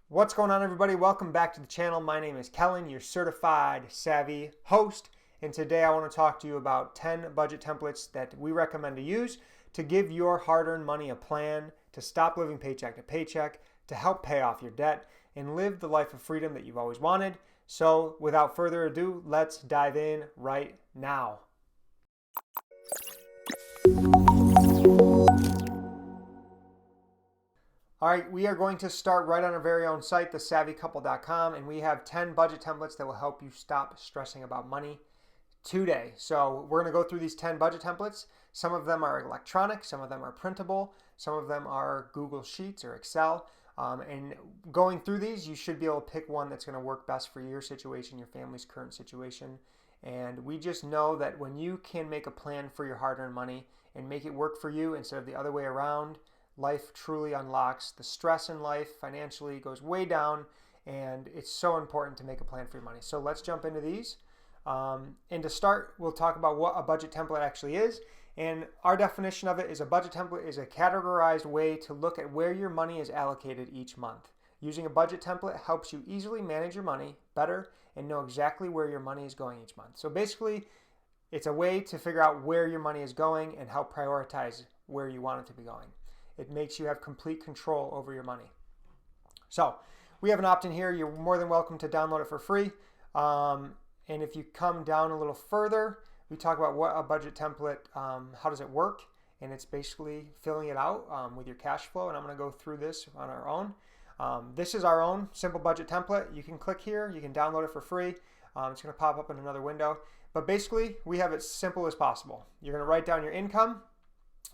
What's going on, everybody? Welcome back to the channel. My name is Kellen, your certified savvy host, and today I want to talk to you about 10 budget templates that we recommend to use to give your hard-earned money a plan, to stop living paycheck to paycheck, to help pay off your debt, and live the life of freedom that you've always wanted. So without further ado, let's dive in right now. All right, we are going to start right on our very own site, thesavvycouple.com, and we have 10 budget templates that will help you stop stressing about money today. So we're going to go through these 10 budget templates. Some of them are electronic, some of them are printable, some of them are Google Sheets or Excel. And going through these, you should be able to pick one that's going to work best for your situation, your family's current situation. And we just know that when you can make a plan for your hard-earned money and make it work for you instead of the other way around, life truly unlocks. The stress in life financially goes way down, and it's so important to make a plan for your money. So let's jump into these. And to start, we'll talk about what a budget template actually is. And our definition of it is a budget template is a categorized way to look at where your money is allocated each month. Using a budget template helps you easily manage your money better and know exactly where your money is going each month. So basically, it's a way to figure out where your money is going and help prioritize where you want it to be going. It makes you have complete control over your money. So we have an opt-in here. You're more than welcome to download it for free. And if you come down a little further, we talk about what a budget template, how does it work? And it's basically filling it out with your cash flow. And I'm going to go through this on our own. This is our own simple budget template. You can click here. You can download it for free. It's going to pop up in another window. But basically, we have it simple as possible. You're going to write down your income.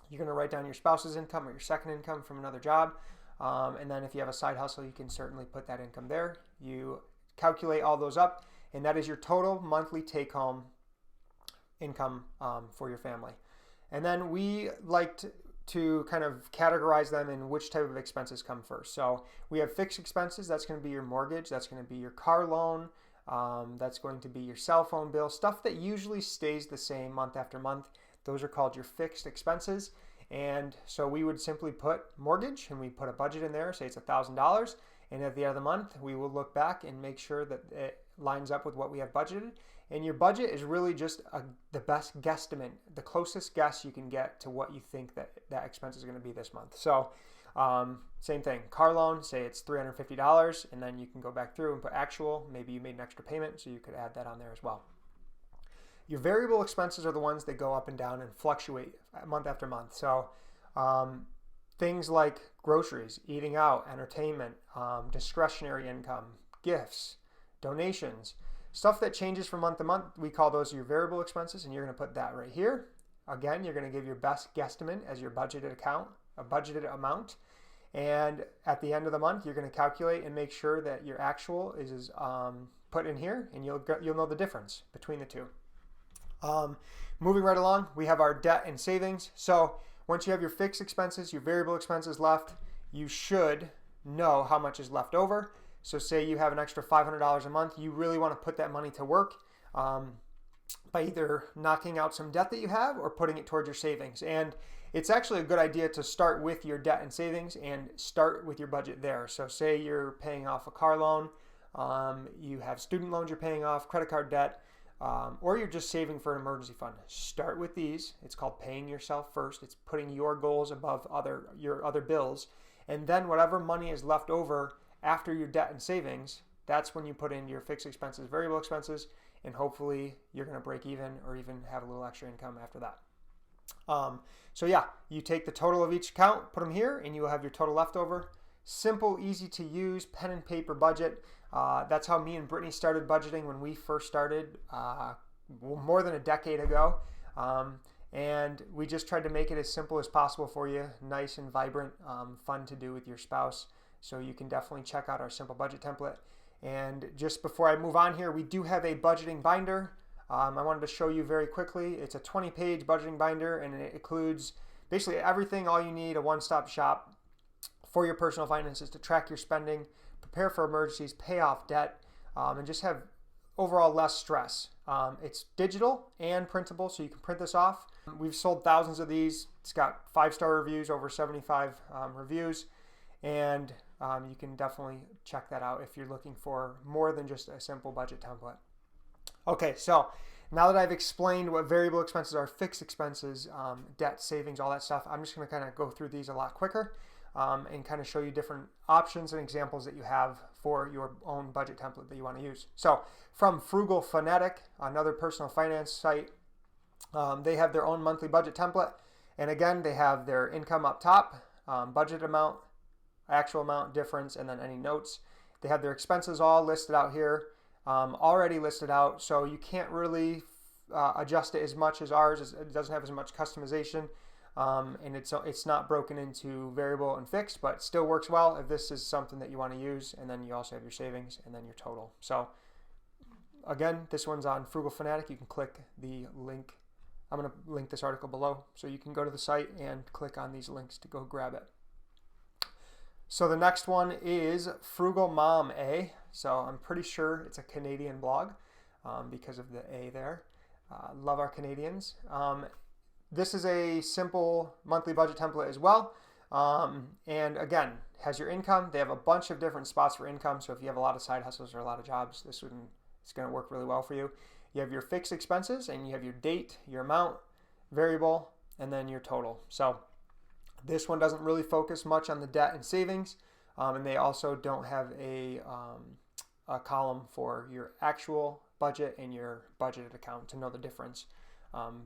You're going to write down your spouse's income or your second income from another job. And then if you have a side hustle, you can certainly put that income there. You calculate all those up, and that is your total monthly take-home income for your family. And then we like to kind of categorize them in which type of expenses come first. So we have fixed expenses. That's going to be your mortgage. That's going to be your car loan. That's going to be your cell phone bill, stuff that usually stays the same month after month. Those are called your fixed expenses. And so we would simply put mortgage, and we put a budget in there, say it's $1,000. And at the end of the month, we will look back and make sure that it lines up with what we have budgeted. And your budget is really just the best guesstimate, the closest guess you can get to what you think that expense is going to be this month. So same thing, car loan, say it's $350, and then you can go back through and put actual. Maybe you made an extra payment, so you could add that on there as well. Your variable expenses are the ones that go up and down and fluctuate month after month. So things like groceries, eating out, entertainment, discretionary income, gifts, donations, stuff that changes from month to month, we call those your variable expenses, and you're going to put that right here. Again, you're going to give your best guesstimate as your budgeted account, a budgeted amount. And at the end of the month, you're going to calculate and make sure that your actual is put in here, and you'll know the difference between the two. Moving right along, we have our debt and savings. So once you have your fixed expenses, your variable expenses left, you should know how much is left over. So say you have an extra $500 a month, you really want to put that money to work by either knocking out some debt that you have or putting it towards your savings. And it's actually a good idea to start with your debt and savings and start with your budget there. So say you're paying off a car loan, you have student loans you're paying off, credit card debt, or you're just saving for an emergency fund. Start with these. It's called paying yourself first. It's putting your goals above your other bills. And then whatever money is left over after your debt and savings, that's when you put in your fixed expenses, variable expenses, and hopefully you're going to break even or even have a little extra income after that. So yeah, you take the total of each account, put them here, and you will have your total leftover. Simple, easy to use, pen and paper budget. That's how me and Brittany started budgeting when we first started more than a decade ago. And we just tried to make it as simple as possible for you, nice and vibrant, fun to do with your spouse. So you can definitely check out our simple budget template. And just before I move on here, we do have a budgeting binder. I wanted to show you very quickly. It's a 20-page budgeting binder, and it includes basically everything, all you need, a one-stop shop for your personal finances to track your spending, prepare for emergencies, pay off debt, and just have overall less stress. It's digital and printable, so you can print this off. We've sold thousands of these. It's got 5-star reviews, over 75 reviews, and you can definitely check that out if you're looking for more than just a simple budget template. Okay, so now that I've explained what variable expenses are, fixed expenses, debt, savings, all that stuff, I'm just going to kind of go through these a lot quicker and kind of show you different options and examples that you have for your own budget template that you want to use. So from Frugal Fanatic, another personal finance site, they have their own monthly budget template. And again, they have their income up top, budget amount, actual amount, difference, and then any notes. They have their expenses all listed out here, already listed out, so you can't really adjust it as much as ours. It doesn't have as much customization, and it's not broken into variable and fixed, but still works well if this is something that you want to use. And then you also have your savings and then your total. So again, this one's on Frugal Fanatic. You can click the link. I'm going to link this article below, so you can go to the site and click on these links to go grab it. So the next one is Frugal Mom A. So I'm pretty sure it's a Canadian blog because of the A there. Love our Canadians. This is a simple monthly budget template as well. And again, has your income. They have a bunch of different spots for income. So if you have a lot of side hustles or a lot of jobs, it's going to work really well for you. You have your fixed expenses, and you have your date, your amount, variable, and then your total. So this one doesn't really focus much on the debt and savings, and they also don't have a column for your actual budget and your budgeted account to know the difference.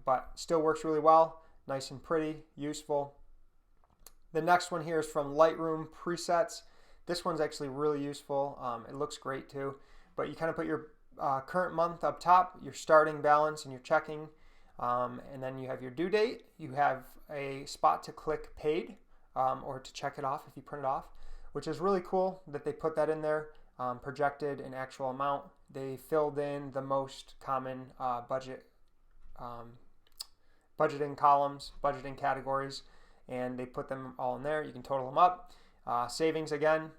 But still works really well, nice and pretty, useful. The next one here is from Lightroom Presets. This one's actually really useful. It looks great too, but you kind of put your current month up top, your starting balance and your checking, and then you have your due date. You have a spot to click paid or to check it off if you print it off, which is really cool that they put that in there, projected and actual amount. They filled in the most common budgeting columns, budgeting categories, and they put them all in there. You can total them up. Savings again,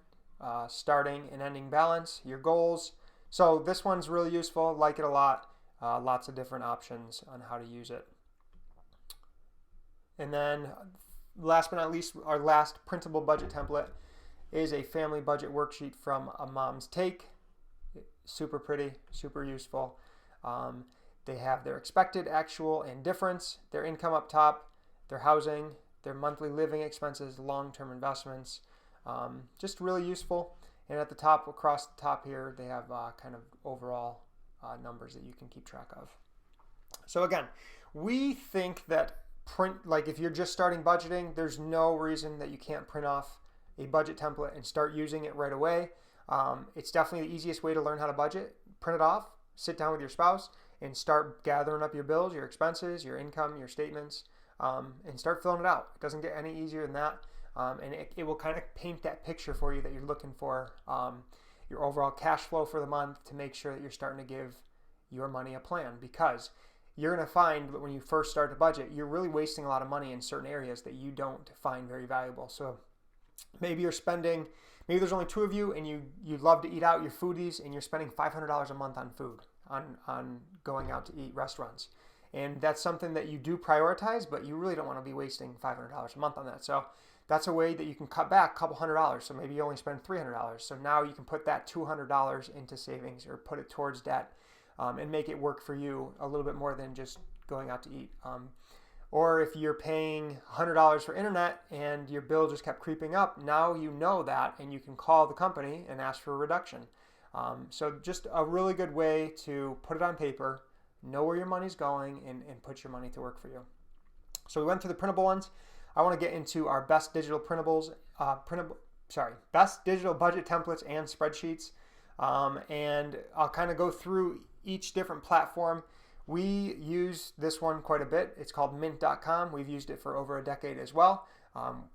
starting and ending balance, your goals. So this one's really useful, like it a lot. Lots of different options on how to use it. And then last but not least, our last printable budget template is a family budget worksheet from A Mom's Take. Super pretty, super useful. They have their expected, actual, and difference, their income up top, their housing, their monthly living expenses, long-term investments. Just really useful. And at the top, across the top here, they have kind of overall numbers that you can keep track of. So again, we think that if you're just starting budgeting, there's no reason that you can't print off a budget template and start using it right away. It's definitely the easiest way to learn how to budget. Print it off, sit down with your spouse, and start gathering up your bills, your expenses, your income, your statements, and start filling it out. It doesn't get any easier than that. And it will kind of paint that picture for you that you're looking for, your overall cash flow for the month, to make sure that you're starting to give your money a plan. Because you're going to find that when you first start to budget, you're really wasting a lot of money in certain areas that you don't find very valuable. So maybe maybe there's only two of you and you love to eat out, you're foodies, and you're spending $500 a month on food, on going out to eat restaurants. And that's something that you do prioritize, but you really don't want to be wasting $500 a month on that. So that's a way that you can cut back a couple $100. So maybe you only spend $300. So now you can put that $200 into savings or put it towards debt, and make it work for you a little bit more than just going out to eat. Or if you're paying $100 for internet and your bill just kept creeping up, now you know that, and you can call the company and ask for a reduction. So just a really good way to put it on paper, know where your money's going, and put your money to work for you. So we went through the printable ones. I want to get into our best digital best digital budget templates and spreadsheets. And I'll kind of go through each different platform. We use this one quite a bit. It's called mint.com. We've used it for over a decade as well.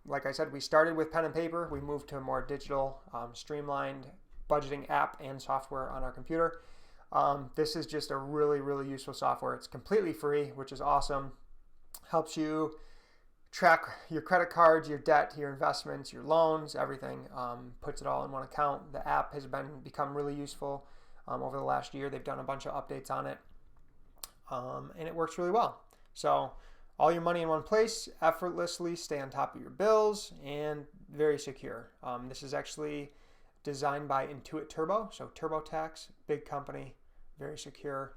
Like I said, we started with pen and paper. We moved to a more digital, streamlined budgeting app and software on our computer. This is just a really, really useful software. It's completely free, which is awesome. Helps you track your credit cards, your debt, your investments, your loans, everything. Puts it all in one account. The app has become really useful over the last year. They've done a bunch of updates on it, and it works really well. So all your money in one place, effortlessly stay on top of your bills, and very secure. This is actually designed by Intuit Turbo, so TurboTax, big company, very secure.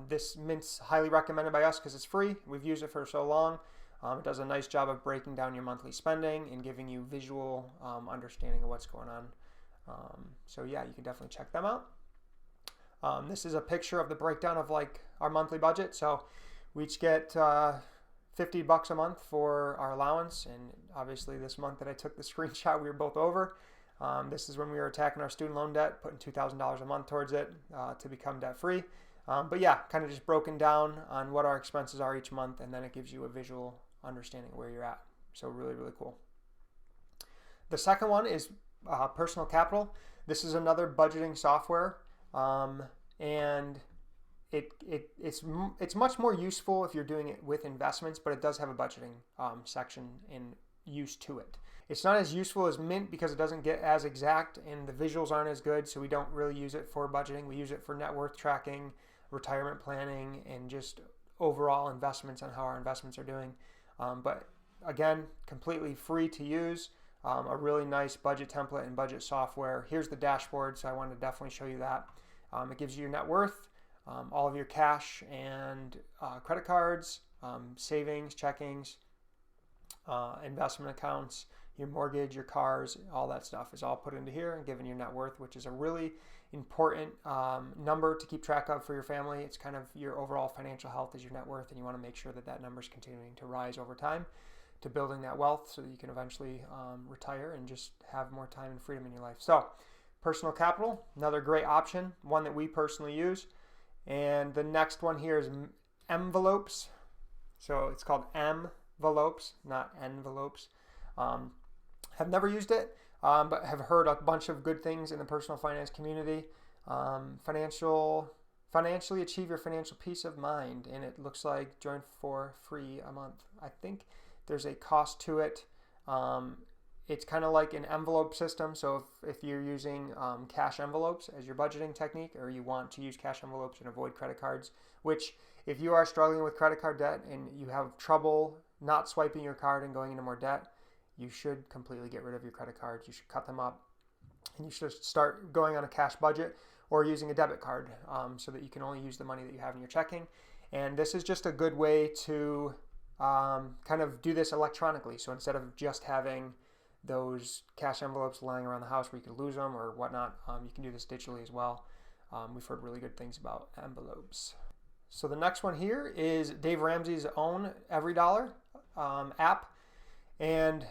This Mint's highly recommended by us because it's free. We've used it for so long. It does a nice job of breaking down your monthly spending and giving you visual understanding of what's going on. So yeah, you can definitely check them out. This is a picture of the breakdown of like our monthly budget. So we each get $50 a month for our allowance, and obviously this month that I took the screenshot, we were both over. This is when we were attacking our student loan debt, putting $2,000 a month towards it to become debt free. But yeah, kind of just broken down on what our expenses are each month, and then it gives you a visual understanding of where you're at. So really, really cool. The second one is Personal Capital. This is another budgeting software, and it's much more useful if you're doing it with investments, but it does have a budgeting section and use to it. It's not as useful as Mint because it doesn't get as exact and the visuals aren't as good, so we don't really use it for budgeting. We use it for net worth tracking, retirement planning, and just overall investments on how our investments are doing. But again, completely free to use. A really nice budget template and budget software. Here's the dashboard, so I wanted to definitely show you that. It gives you your net worth, all of your cash and credit cards, savings, checkings, investment accounts, your mortgage, your cars, all that stuff is all put into here and given your net worth, which is a really important number to keep track of for your family. It's kind of your overall financial health is your net worth, and you want to make sure that that number is continuing to rise over time to building that wealth so that you can eventually retire and just have more time and freedom in your life. So Personal Capital, another great option, one that we personally use. And the next one here is Envelopes. So it's called Envelopes, not envelopes. Have never used it, but have heard a bunch of good things in the personal finance community. Financially achieve your financial peace of mind, and it looks like join for free a month. I think there's a cost to it. It's kind of like an envelope system. So if you're using cash envelopes as your budgeting technique, or you want to use cash envelopes and avoid credit cards, which if you are struggling with credit card debt and you have trouble not swiping your card and going into more debt, you should completely get rid of your credit cards. You should cut them up, and you should start going on a cash budget or using a debit card so that you can only use the money that you have in your checking. And this is just a good way to kind of do this electronically. So instead of just having those cash envelopes lying around the house where you could lose them or whatnot, you can do this digitally as well. We've heard really good things about envelopes. So the next one here is Dave Ramsey's own Every Dollar app. And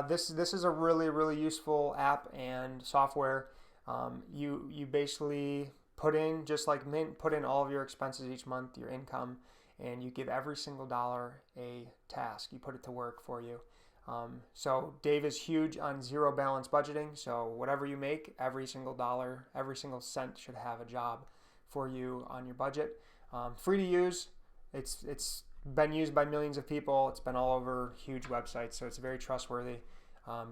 this is a really, really useful app and software. You basically put in, just like Mint, put in all of your expenses each month, your income, and you give every single dollar a task. You put it to work for you. So Dave is huge on zero balance budgeting. So whatever you make, every single dollar, every single cent should have a job for you on your budget. Free to use. It's been used by millions of people. It's been all over huge websites, so it's very trustworthy.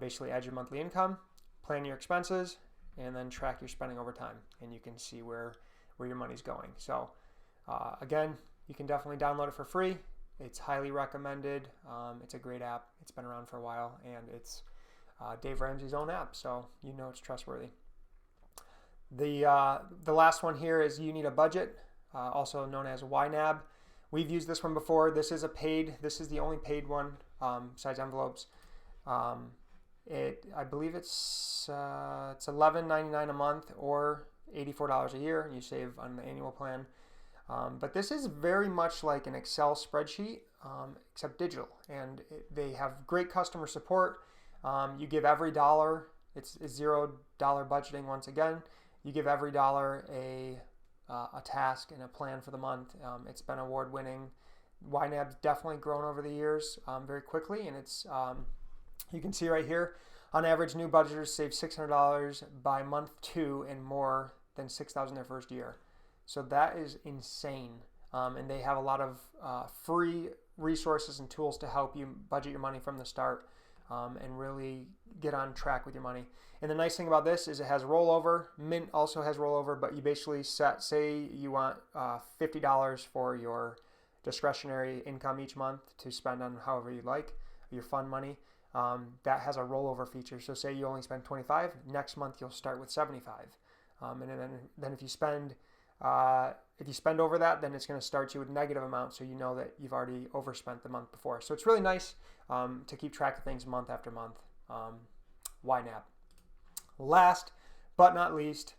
Basically add your monthly income, plan your expenses, and then track your spending over time, and you can see where your money's going. So again, you can definitely download it for free. It's highly recommended. It's a great app. It's been around for a while, and it's Dave Ramsey's own app, so you know it's trustworthy. The last one here is You Need a Budget, also known as YNAB. We've used this one before. This is the only paid one besides envelopes. I believe it's $11.99 a month or $84 a year, and you save on the annual plan. But this is very much like an Excel spreadsheet, except digital, and they have great customer support. You give every dollar, it's $0 budgeting once again. You give every dollar a task and a plan for the month. It's been award-winning. YNAB's definitely grown over the years very quickly, and it's you can see right here, on average, new budgeters save $600 by month 2 and more than $6,000 their first year. So that is insane. And they have a lot of free resources and tools to help you budget your money from the start and really get on track with your money. And the nice thing about this is it has rollover. Mint also has rollover, but you basically say you want $50 for your discretionary income each month to spend on however you like, your fun money. that has a rollover feature. So say you only spend 25, next month you'll start with 75. And then if you spend over that, then it's going to start you with negative amount, so you know that you've already overspent the month before. So it's really nice to keep track of things month after month. YNAB. Last but not least,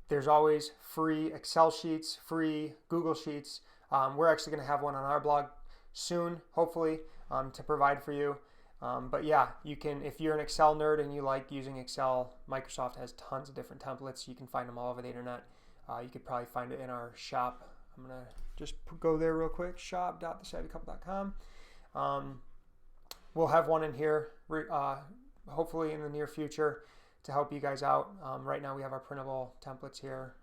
there's always free Excel sheets, free Google Sheets. We're actually going to have one on our blog soon, hopefully, to provide for you. But yeah, you can, if you're an Excel nerd and you like using Excel, Microsoft has tons of different templates. You can find them all over the internet. You could probably find it in our shop. I'm going to just go there real quick, shop.thesavvycouple.com. We'll have one in here, hopefully in the near future, to help you guys out. Right now we have our printable templates here.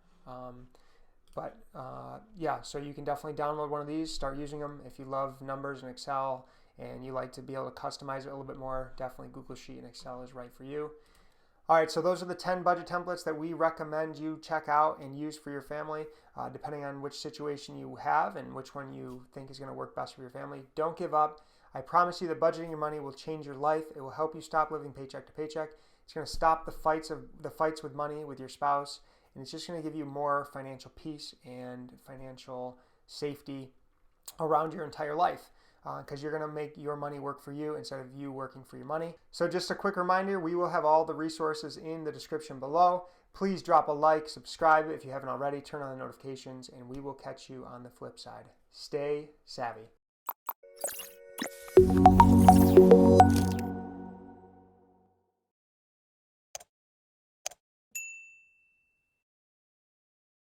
Yeah, so you can definitely download one of these, start using them. If you love numbers in Excel and you like to be able to customize it a little bit more, definitely Google Sheet and Excel is right for you. All right, so those are the 10 budget templates that we recommend you check out and use for your family, depending on which situation you have and which one you think is going to work best for your family. Don't give up. I promise you that budgeting your money will change your life. It will help you stop living paycheck to paycheck. It's going to stop the fights with money with your spouse, and it's just going to give you more financial peace and financial safety around your entire life, because you're going to make your money work for you instead of you working for your money. So just a quick reminder, we will have all the resources in the description below. Please drop a like, subscribe if you haven't already, turn on the notifications, and we will catch you on the flip side. Stay savvy.